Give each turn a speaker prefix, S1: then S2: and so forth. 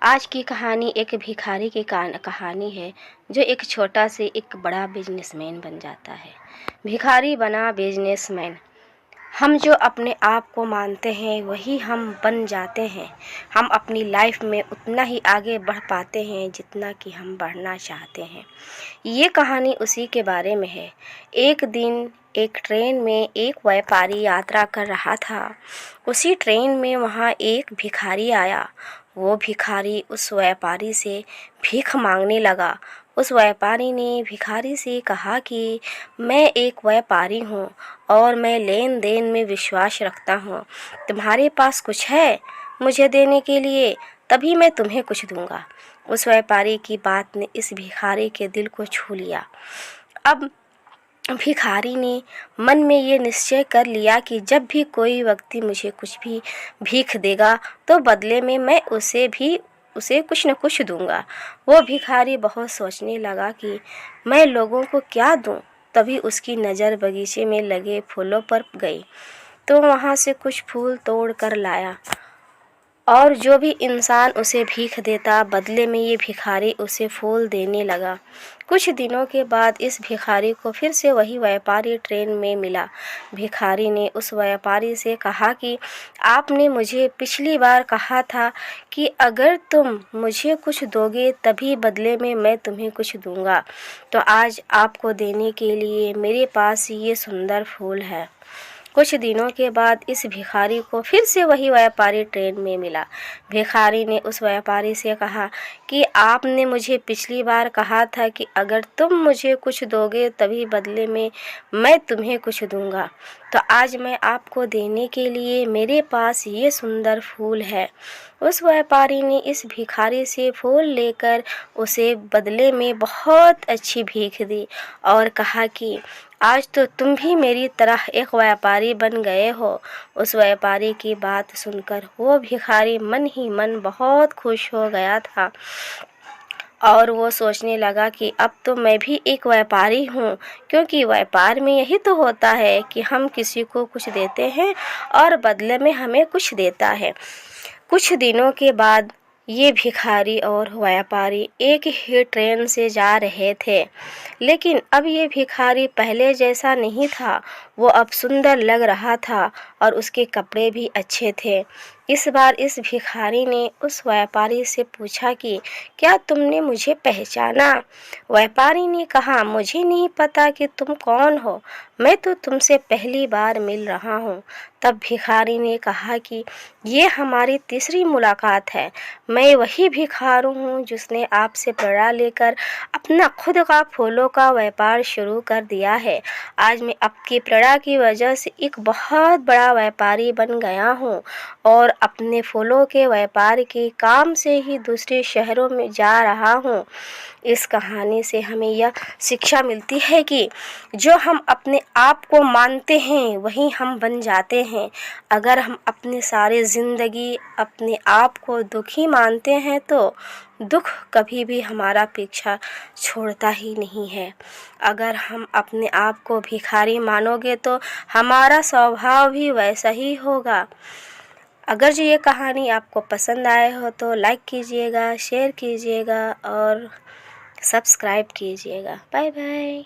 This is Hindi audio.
S1: आज की कहानी एक भिखारी की कहानी है जो एक छोटा से एक बड़ा बिजनेसमैन बन जाता है। भिखारी बना बिजनेसमैन। हम जो अपने आप को मानते हैं वही हम बन जाते हैं। हम अपनी लाइफ में उतना ही आगे बढ़ पाते हैं जितना कि हम बढ़ना चाहते हैं। ये कहानी उसी के बारे में है। एक दिन एक ट्रेन में एक व्यापारी यात्रा कर रहा था। उसी ट्रेन में वहाँ एक भिखारी आया। वो भिखारी उस व्यापारी से भीख मांगने लगा। उस व्यापारी ने भिखारी से कहा कि मैं एक व्यापारी हूँ और मैं लेन देन में विश्वास रखता हूँ। तुम्हारे पास कुछ है मुझे देने के लिए? तभी मैं तुम्हें कुछ दूंगा। उस व्यापारी की बात ने इस भिखारी के दिल को छू लिया। अब भिखारी ने मन में ये निश्चय कर लिया कि जब भी कोई व्यक्ति मुझे कुछ भी भीख देगा तो बदले में मैं उसे कुछ न कुछ दूंगा। वो भिखारी बहुत सोचने लगा कि मैं लोगों को क्या दूं। तभी उसकी नज़र बगीचे में लगे फूलों पर गई तो वहाँ से कुछ फूल तोड़ कर लाया और जो भी इंसान उसे भीख देता बदले में ये भिखारी उसे फूल देने लगा। कुछ दिनों के बाद इस भिखारी को फिर से वही व्यापारी ट्रेन में मिला। भिखारी ने उस व्यापारी से कहा कि आपने मुझे पिछली बार कहा था कि अगर तुम मुझे कुछ दोगे तभी बदले में मैं तुम्हें कुछ दूंगा। तो आज आपको देने के लिए मेरे पास ये सुंदर फूल है। कुछ दिनों के बाद इस भिखारी को फिर से वही व्यापारी ट्रेन में मिला। भिखारी ने उस व्यापारी से कहा कि आपने मुझे पिछली बार कहा था कि अगर तुम मुझे कुछ दोगे तभी बदले में मैं तुम्हें कुछ दूंगा। तो आज मैं आपको देने के लिए मेरे पास ये सुंदर फूल है। उस व्यापारी ने इस भिखारी से फूल लेकर उसे बदले में बहुत अच्छी भीख दी और कहा कि आज तो तुम भी मेरी तरह एक व्यापारी बन गए हो। उस व्यापारी की बात सुनकर वो भिखारी मन ही मन बहुत खुश हो गया था और वो सोचने लगा कि अब तो मैं भी एक व्यापारी हूँ, क्योंकि व्यापार में यही तो होता है कि हम किसी को कुछ देते हैं और बदले में हमें कुछ देता है। कुछ दिनों के बाद ये भिखारी और व्यापारी एक ही ट्रेन से जा रहे थे, लेकिन अब ये भिखारी पहले जैसा नहीं था। वो अब सुंदर लग रहा था और उसके कपड़े भी अच्छे थे। इस बार इस भिखारी ने उस व्यापारी से पूछा कि क्या तुमने मुझे पहचाना? व्यापारी ने कहा, मुझे नहीं पता कि तुम कौन हो, मैं तो तुमसे पहली बार मिल रहा हूँ। तब भिखारी ने कहा कि ये हमारी तीसरी मुलाकात है। मैं वही भिखारी हूँ जिसने आपसे प्रेरणा लेकर अपना खुद का फूलों का व्यापार शुरू कर दिया है। आज मैं आपकी प्रेरणा की वजह से एक बहुत बड़ा व्यापारी बन गया हूँ और अपने फूलों के व्यापार के काम से ही दूसरे शहरों में जा रहा हूँ। इस कहानी से हमें यह शिक्षा मिलती है कि जो हम अपने आप को मानते हैं वही हम बन जाते हैं। अगर हम अपने सारे ज़िंदगी अपने आप को दुखी मानते हैं तो दुख कभी भी हमारा पीछा छोड़ता ही नहीं है। अगर हम अपने आप को भिखारी मानोगे तो हमारा स्वभाव भी वैसा ही होगा। अगर जो ये कहानी आपको पसंद आए हो तो लाइक कीजिएगा, शेयर कीजिएगा और सब्सक्राइब कीजिएगा। Bye bye.